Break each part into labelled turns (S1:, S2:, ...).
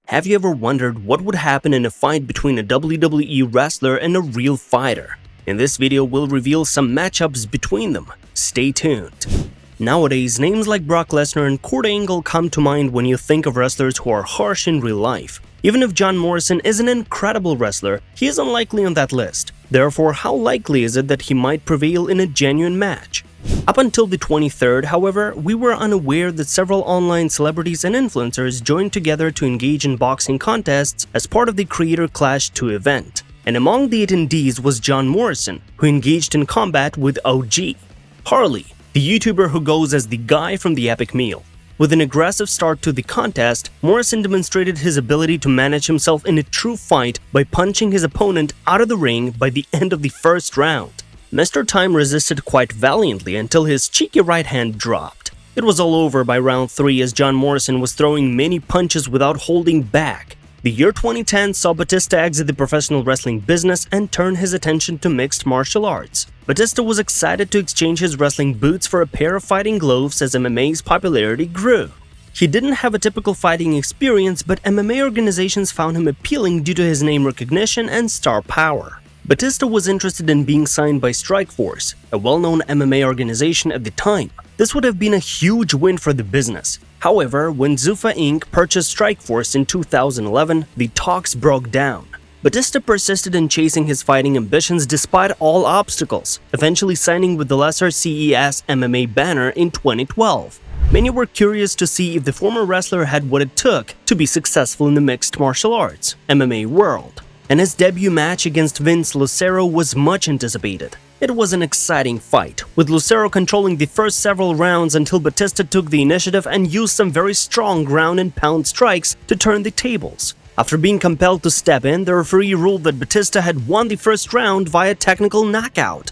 S1: Have you ever wondered what would happen in a fight between a WWE wrestler and a real fighter? In this video, we'll reveal some matchups between them. Stay tuned. Nowadays, names like Brock Lesnar and Kurt Angle come to mind when you think of wrestlers who are harsh in real life. Even if John Morrison is an incredible wrestler, he is unlikely on that list. Therefore, how likely is it that he might prevail in a genuine match? Up until the 23rd, however, we were unaware that several online celebrities and influencers joined together to engage in boxing contests as part of the Creator Clash 2 event. And among the attendees was John Morrison, who engaged in combat with OG Harley, the YouTuber who goes as the guy from the Epic Meal. With an aggressive start to the contest, Morrison demonstrated his ability to manage himself in a true fight by punching his opponent out of the ring by the end of the first round. Mr. Time resisted quite valiantly until his cheeky right hand dropped. It was all over by round 3 as John Morrison was throwing many punches without holding back. The year 2010 saw Batista exit the professional wrestling business and turn his attention to mixed martial arts. Batista was excited to exchange his wrestling boots for a pair of fighting gloves as MMA's popularity grew. He didn't have a typical fighting experience, but MMA organizations found him appealing due to his name recognition and star power. Batista was interested in being signed by Strikeforce, a well-known MMA organization at the time. This would have been a huge win for the business. However, when Zuffa Inc. purchased Strikeforce in 2011, the talks broke down. Batista persisted in chasing his fighting ambitions despite all obstacles, eventually signing with the lesser CES MMA banner in 2012. Many were curious to see if the former wrestler had what it took to be successful in the mixed martial arts MMA world. And his debut match against Vince Lucero was much anticipated. It was an exciting fight, with Lucero controlling the first several rounds until Batista took the initiative and used some very strong ground and pound strikes to turn the tables. After being compelled to step in, the referee ruled that Batista had won the first round via technical knockout.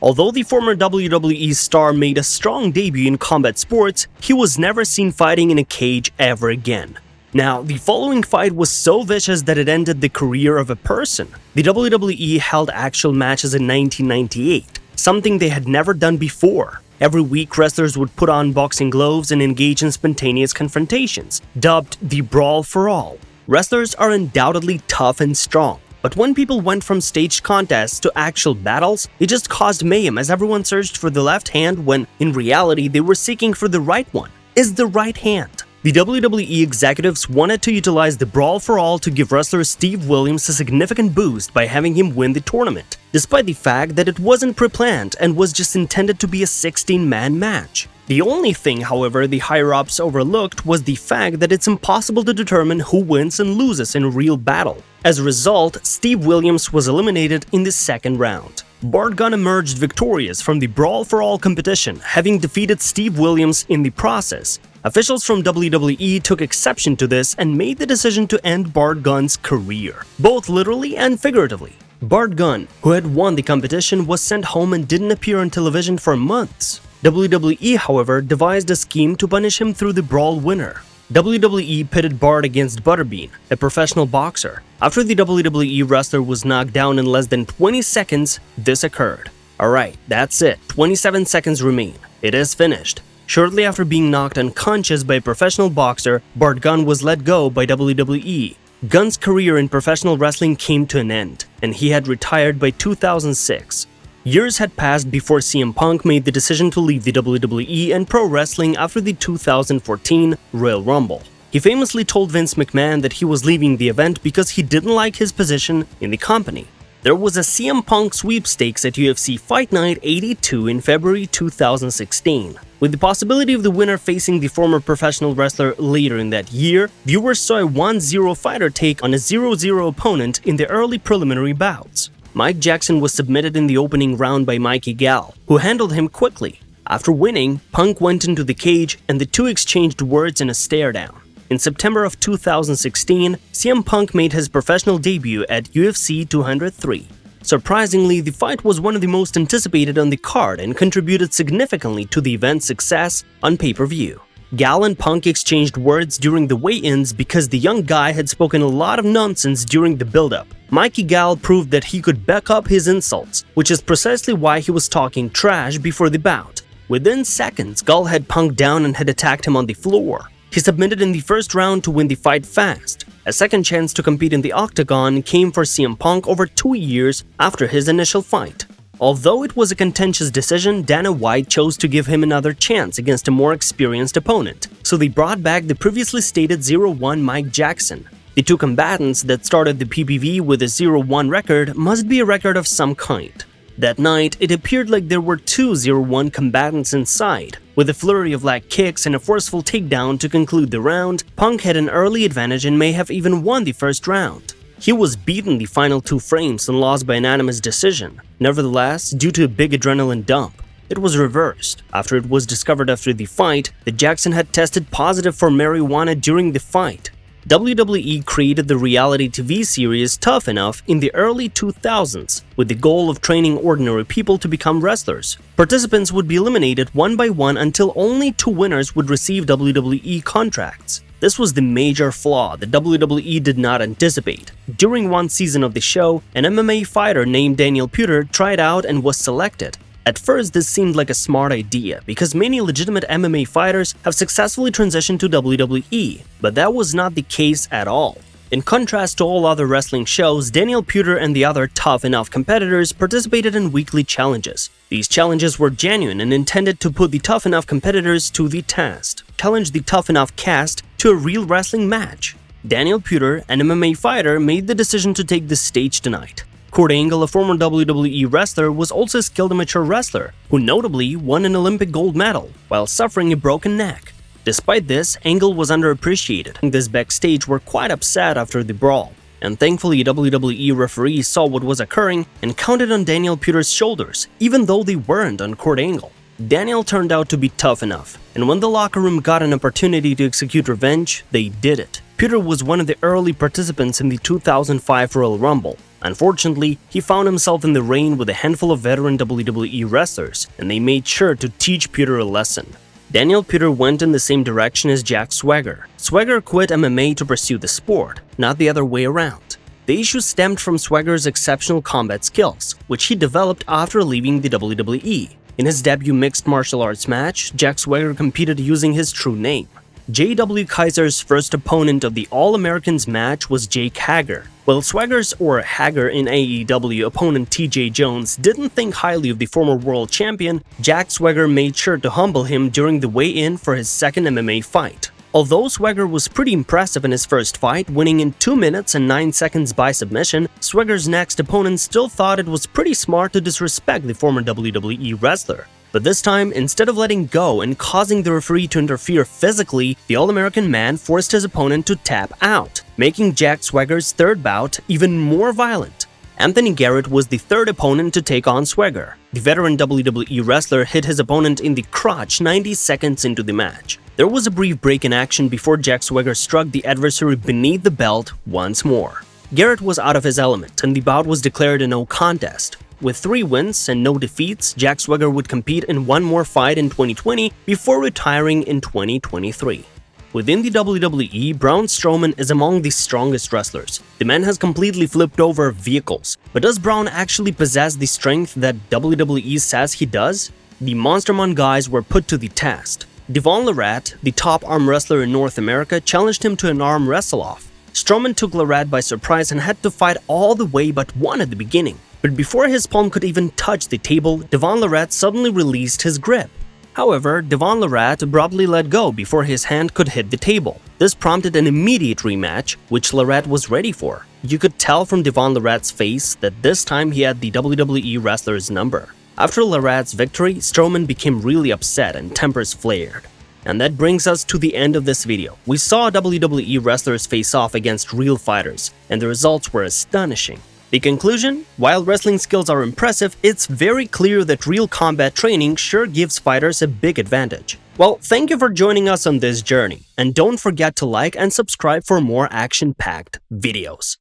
S1: Although the former WWE star made a strong debut in combat sports, he was never seen fighting in a cage ever again. Now, the following fight was so vicious that it ended the career of a person. The WWE held actual matches in 1998, something they had never done before. Every week, wrestlers would put on boxing gloves and engage in spontaneous confrontations, dubbed the Brawl for All. Wrestlers are undoubtedly tough and strong, but when people went from staged contests to actual battles, it just caused mayhem as everyone searched for the left hand when, in reality, they were seeking for the right one. Is the right hand? The WWE executives wanted to utilize the Brawl for All to give wrestler Steve Williams a significant boost by having him win the tournament, despite the fact that it wasn't pre-planned and was just intended to be a 16-man match. The only thing, however, the higher-ups overlooked was the fact that it's impossible to determine who wins and loses in a real battle. As a result, Steve Williams was eliminated in the second round. Bart Gunn emerged victorious from the Brawl for All competition, having defeated Steve Williams in the process. Officials from WWE took exception to this and made the decision to end Bart Gunn's career, both literally and figuratively. Bart Gunn, who had won the competition, was sent home and didn't appear on television for months. WWE, however, devised a scheme to punish him through the Brawl winner. WWE pitted Bart against Butterbean, a professional boxer. After the WWE wrestler was knocked down in less than 20 seconds, this occurred. Alright, that's it. 27 seconds remain. It is finished. Shortly after being knocked unconscious by a professional boxer, Bart Gunn was let go by WWE. Gunn's career in professional wrestling came to an end, and he had retired by 2006. Years had passed before CM Punk made the decision to leave the WWE and pro wrestling after the 2014 Royal Rumble. He famously told Vince McMahon that he was leaving the event because he didn't like his position in the company. There was a CM Punk sweepstakes at UFC Fight Night 82 in February 2016. With the possibility of the winner facing the former professional wrestler later in that year, viewers saw a 1-0 fighter take on a 0-0 opponent in the early preliminary bouts. Mike Jackson was submitted in the opening round by Mikey Gall, who handled him quickly. After winning, Punk went into the cage and the two exchanged words in a stare-down. In September of 2016, CM Punk made his professional debut at UFC 203. Surprisingly, the fight was one of the most anticipated on the card and contributed significantly to the event's success on pay-per-view. Gall and Punk exchanged words during the weigh-ins because the young guy had spoken a lot of nonsense during the build-up. Mikey Gall proved that he could back up his insults, which is precisely why he was talking trash before the bout. Within seconds, Gall had Punk down and had attacked him on the floor. He submitted in the first round to win the fight fast. A second chance to compete in the octagon came for CM Punk over 2 years after his initial fight. Although it was a contentious decision, Dana White chose to give him another chance against a more experienced opponent, so they brought back the previously stated 0-1 Mike Jackson. The two combatants that started the PPV with a 0-1 record must be a record of some kind. That night, it appeared like there were two 0-1 combatants inside. With a flurry of leg kicks and a forceful takedown to conclude the round, Punk had an early advantage and may have even won the first round. He was beaten the final 2 frames and lost by unanimous decision. Nevertheless, due to a big adrenaline dump, it was reversed after it was discovered after the fight that Jackson had tested positive for marijuana during the fight. WWE created the reality TV series Tough Enough in the early 2000s with the goal of training ordinary people to become wrestlers. Participants would be eliminated one by one until only 2 winners would receive WWE contracts. This was the major flaw that WWE did not anticipate. During one season of the show, an MMA fighter named Daniel Puder tried out and was selected. At first, this seemed like a smart idea because many legitimate MMA fighters have successfully transitioned to WWE, but that was not the case at all. In contrast to all other wrestling shows, Daniel Puder and the other Tough Enough competitors participated in weekly challenges. These challenges were genuine and intended to put the Tough Enough competitors to the test, challenge the Tough Enough cast to a real wrestling match. Daniel Puder, an MMA fighter, made the decision to take the stage tonight. Kurt Angle, a former WWE wrestler, was also a skilled amateur wrestler, who notably won an Olympic gold medal while suffering a broken neck. Despite this, Angle was underappreciated. This backstage were quite upset after the brawl, and thankfully a WWE referee saw what was occurring and counted on Daniel Puder's shoulders, even though they weren't on Kurt Angle. Daniel turned out to be tough enough, and when the locker room got an opportunity to execute revenge, they did it. Puder was one of the early participants in the 2005 Royal Rumble. Unfortunately, he found himself in the ring with a handful of veteran WWE wrestlers, and they made sure to teach Puder a lesson. Daniel Puder went in the same direction as Jack Swagger. Swagger quit MMA to pursue the sport, not the other way around. The issue stemmed from Swagger's exceptional combat skills, which he developed after leaving the WWE. In his debut mixed martial arts match, Jack Swagger competed using his true name. J.W. Kaiser's first opponent of the All-Americans match was Jake Hager. While Swagger's, or Hager in AEW, opponent TJ Jones didn't think highly of the former world champion, Jack Swagger made sure to humble him during the weigh-in for his second MMA fight. Although Swagger was pretty impressive in his first fight, winning in 2 minutes and 9 seconds by submission, Swagger's next opponent still thought it was pretty smart to disrespect the former WWE wrestler. But this time, instead of letting go and causing the referee to interfere physically, the All-American man forced his opponent to tap out, making Jack Swagger's third bout even more violent. Anthony Garrett was the third opponent to take on Swagger. The veteran WWE wrestler hit his opponent in the crotch 90 seconds into the match. There was a brief break in action before Jack Swagger struck the adversary beneath the belt once more. Garrett was out of his element, and the bout was declared a no contest. With 3 wins and no defeats, Jack Swagger would compete in one more fight in 2020 before retiring in 2023. Within the WWE, Braun Strowman is among the strongest wrestlers. The man has completely flipped over vehicles. But does Braun actually possess the strength that WWE says he does? The Monsterman guys were put to the test. Devon Larratt, the top arm wrestler in North America, challenged him to an arm wrestle-off. Strowman took Larratt by surprise and had to fight all the way but won at the beginning. But before his palm could even touch the table, Devon Larratt suddenly released his grip. However, Devon Larratt abruptly let go before his hand could hit the table. This prompted an immediate rematch, which Larratt was ready for. You could tell from Devon Larratt's face that this time he had the WWE wrestler's number. After Larratt's victory, Strowman became really upset and tempers flared. And that brings us to the end of this video. We saw WWE wrestlers face off against real fighters, and the results were astonishing. The conclusion? While wrestling skills are impressive, it's very clear that real combat training sure gives fighters a big advantage. Well, thank you for joining us on this journey, and don't forget to like and subscribe for more action-packed videos.